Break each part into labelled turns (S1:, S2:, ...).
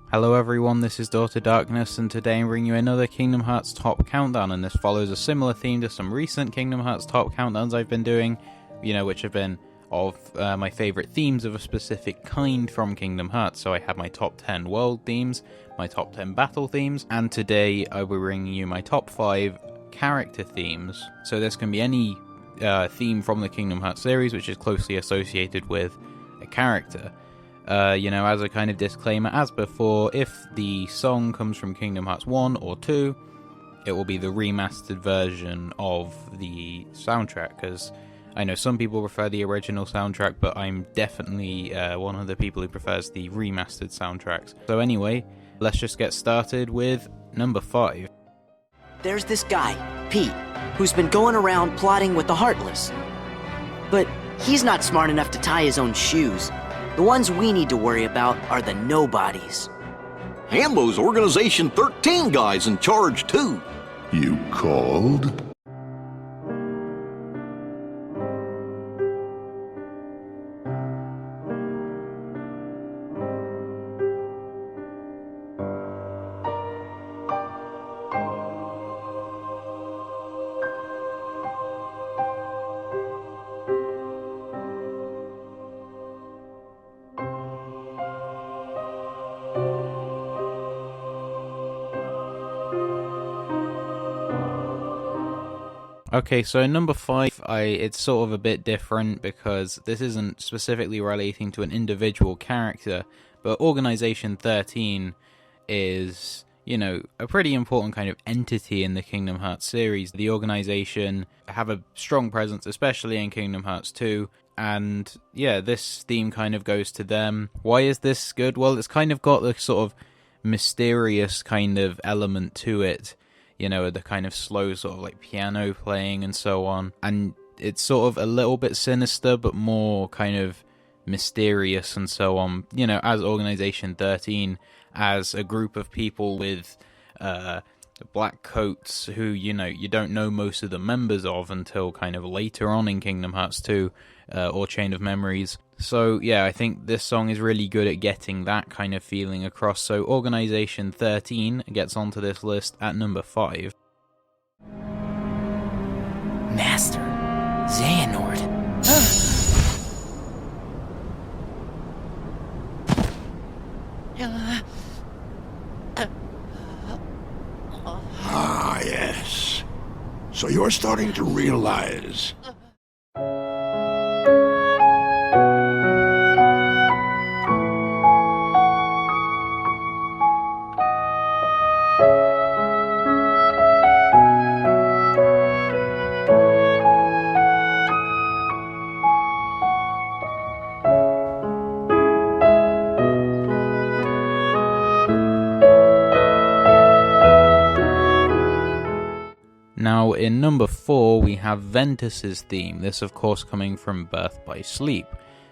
S1: Hello everyone, this is Daughter Darkness, and today I'm bringing you another Kingdom Hearts Top Countdown, and this follows a similar theme to some recent Kingdom Hearts Top Countdowns I've been doing, which have been of my favourite themes of a specific kind from Kingdom Hearts. So I have my top 10 world themes, my top 10 battle themes, and today I will be bringing you my top 5 character themes. So this can be any theme from the Kingdom Hearts series which is closely associated with a character. As a kind of disclaimer, as before, if the song comes from Kingdom Hearts 1 or 2, it will be the remastered version of the soundtrack, because I know some people prefer the original soundtrack, but I'm definitely one of the people who prefers the remastered soundtracks. So anyway, let's just get started with number 5.
S2: There's this guy, Pete, who's been going around plotting with the Heartless. But he's not smart enough to tie his own shoes. The ones we need to worry about are the nobodies.
S3: Hambo's Organization 13 guy's in charge, too.
S4: You called?
S1: Okay, so number 5, it's sort of a bit different because this isn't specifically relating to an individual character, but Organization 13 is, a pretty important kind of entity in the Kingdom Hearts series. The organization have a strong presence, especially in Kingdom Hearts 2, and yeah, this theme kind of goes to them. Why is this good? Well, it's kind of got the sort of mysterious kind of element to it. The kind of slow sort of like piano playing and so on. And it's sort of a little bit sinister, but more kind of mysterious and so on. As Organization 13, as a group of people with black coats who, you don't know most of the members of until kind of later on in Kingdom Hearts 2 or Chain of Memories. So yeah, I think this song is really good at getting that kind of feeling across. So Organization 13 gets onto this list at number 5.
S2: Master Xehanort.
S4: Ah, yes. So you're starting to realize...
S1: Now, in number 4, we have Ventus's theme. This, of course, coming from Birth by Sleep.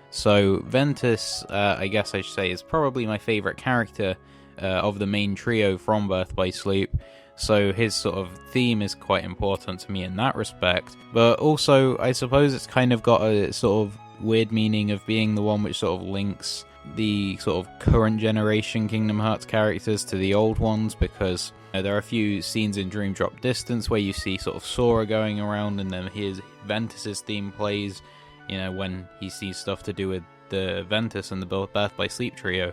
S1: So, Ventus, I guess I should say, is probably my favourite character of the main trio from Birth by Sleep. So, his sort of theme is quite important to me in that respect. But also, I suppose it's kind of got a sort of weird meaning of being the one which sort of links the sort of current generation Kingdom Hearts characters to the old ones, because there are a few scenes in Dream Drop Distance where you see sort of Sora going around, and then here's Ventus's theme plays, when he sees stuff to do with the Ventus and the Birth by Sleep trio.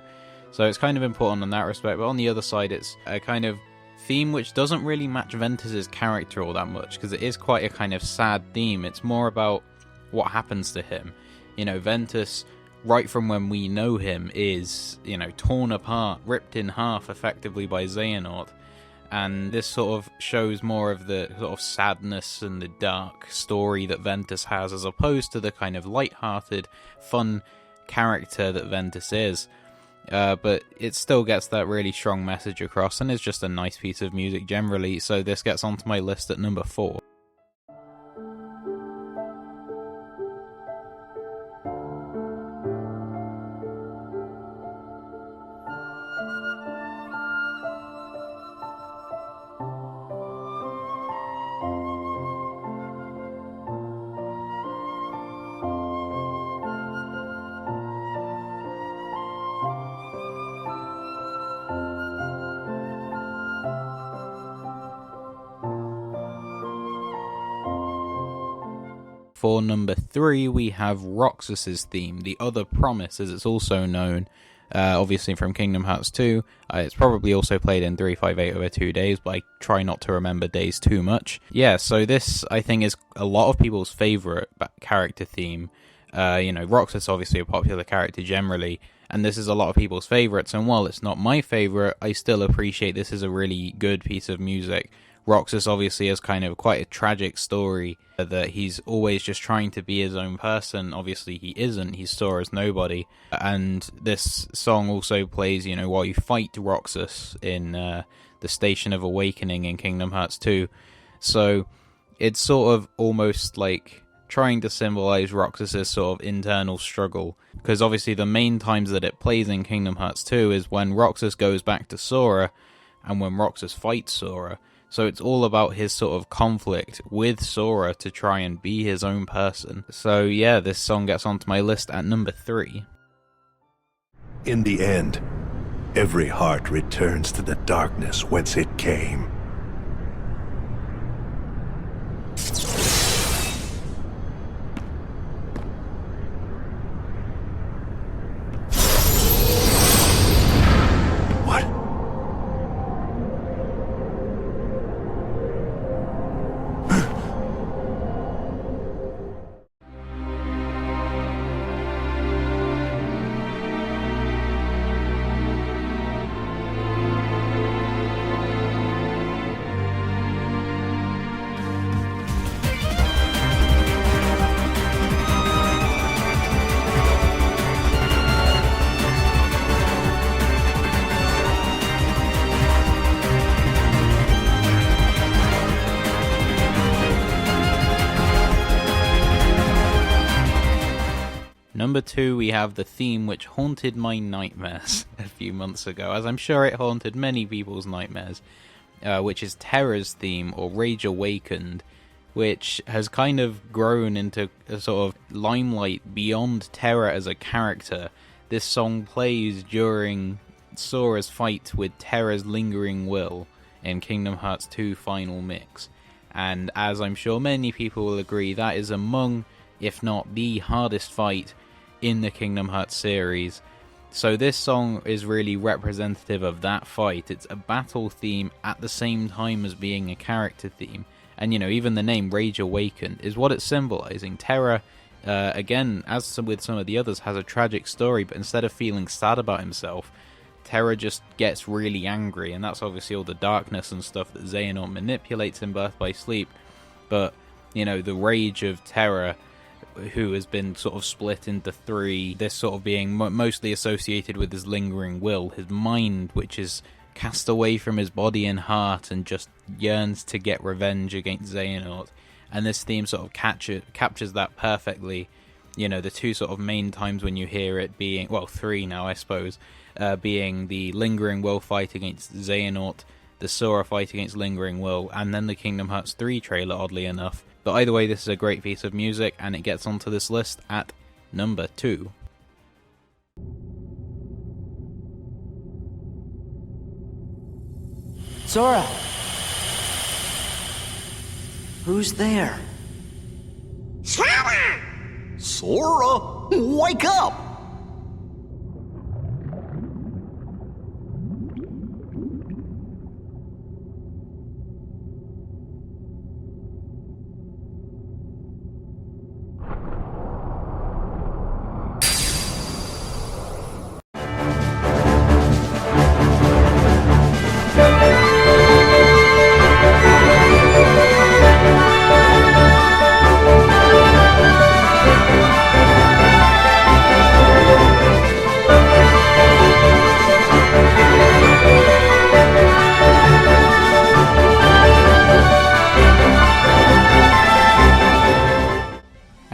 S1: So it's kind of important in that respect, but on the other side it's a kind of theme which doesn't really match Ventus's character all that much, because it is quite a kind of sad theme. It's more about what happens to him. Ventus, right from when we know him, is, torn apart, ripped in half effectively by Xehanort. And this sort of shows more of the sort of sadness and the dark story that Ventus has, as opposed to the kind of light-hearted, fun character that Ventus is. But it still gets that really strong message across, and is just a nice piece of music generally, so this gets onto my list at number 4. For number 3, we have Roxas's theme, the Other Promise, as it's also known, obviously from Kingdom Hearts 2. It's probably also played in 358 over 2 days, but I try not to remember days too much. Yeah, so this, I think, is a lot of people's favourite character theme. Roxas obviously a popular character generally, and this is a lot of people's favourites, and while it's not my favourite, I still appreciate this is a really good piece of music. Roxas obviously has kind of quite a tragic story, that he's always just trying to be his own person. Obviously he isn't, he's Sora's nobody, and this song also plays, while you fight Roxas in the Station of Awakening in Kingdom Hearts 2, so it's sort of almost like trying to symbolize Roxas's sort of internal struggle, because obviously the main times that it plays in Kingdom Hearts 2 is when Roxas goes back to Sora, and when Roxas fights Sora. So it's all about his sort of conflict with Sora to try and be his own person. So yeah, this song gets onto my list at number 3.
S5: In the end, every heart returns to the darkness whence it came.
S1: Number 2, we have the theme which haunted my nightmares a few months ago, as I'm sure it haunted many people's nightmares, which is Terra's theme, or Rage Awakened, which has kind of grown into a sort of limelight beyond Terra as a character. This song plays during Sora's fight with Terra's lingering will in Kingdom Hearts 2 Final Mix, and as I'm sure many people will agree, that is among, if not the hardest fight in the Kingdom Hearts series. So this song is really representative of that fight. It's a battle theme at the same time as being a character theme. And even the name Rage Awakened is what it's symbolizing. Terra, again, as with some of the others, has a tragic story, but instead of feeling sad about himself, Terra just gets really angry, and that's obviously all the darkness and stuff that Xehanort manipulates in Birth by Sleep. But, the rage of Terra, who has been sort of split into 3, this sort of being mostly associated with his lingering will, his mind, which is cast away from his body and heart and just yearns to get revenge against Xehanort. And this theme sort of captures that perfectly. The 2 sort of main times when you hear it being, well, 3 now I suppose, being the lingering will fight against Xehanort, the Sora fight against lingering will, and then the Kingdom Hearts 3 trailer, oddly enough. But either way, this is a great piece of music, and it gets onto this list at number 2.
S2: Sora! Who's there?
S3: Sora, wake up!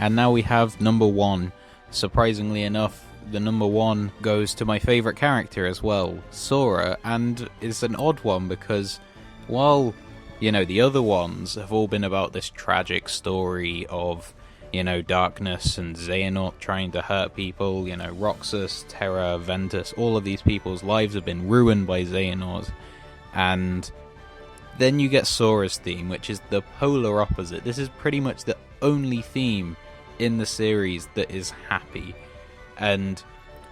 S1: And now we have number 1. Surprisingly enough, the number 1 goes to my favourite character as well, Sora, and it's an odd one because while, the other ones have all been about this tragic story of, darkness and Xehanort trying to hurt people, Roxas, Terra, Ventus, all of these people's lives have been ruined by Xehanort, and Then you get Sora's theme, which is the polar opposite. This is pretty much the only theme in the series that is happy. And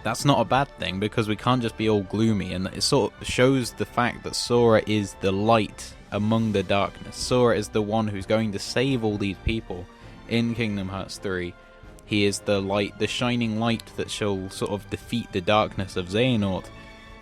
S1: that's not a bad thing, because we can't just be all gloomy, and it sort of shows the fact that Sora is the light among the darkness. Sora is the one who's going to save all these people in Kingdom Hearts 3. He is the light, the shining light that shall sort of defeat the darkness of Xehanort.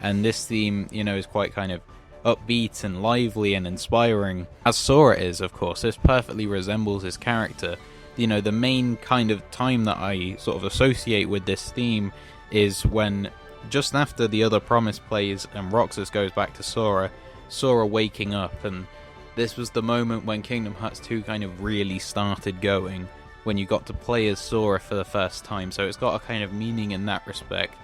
S1: And this theme, you know, is quite kind of upbeat and lively and inspiring, as Sora is, of course. This perfectly resembles his character. You know, the main kind of time that I sort of associate with this theme is when, just after the Other Promise plays and Roxas goes back to Sora waking up, and this was the moment when Kingdom Hearts 2 kind of really started going, when you got to play as Sora for the first time, so it's got a kind of meaning in that respect.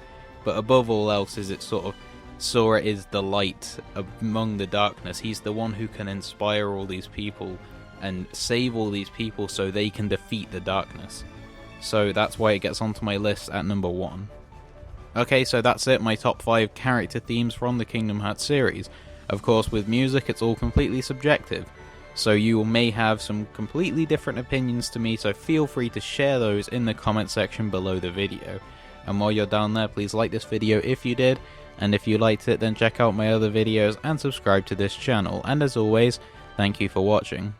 S1: But above all else is it sort of, Sora is the light among the darkness. He's the one who can inspire all these people and save all these people so they can defeat the darkness. So that's why it gets onto my list at number 1. Okay, so that's it, my top 5 character themes from the Kingdom Hearts series. Of course, with music, it's all completely subjective, so you may have some completely different opinions to me, so feel free to share those in the comment section below the video. And while you're down there, please like this video if you did, and if you liked it, then check out my other videos and subscribe to this channel. And as always, thank you for watching.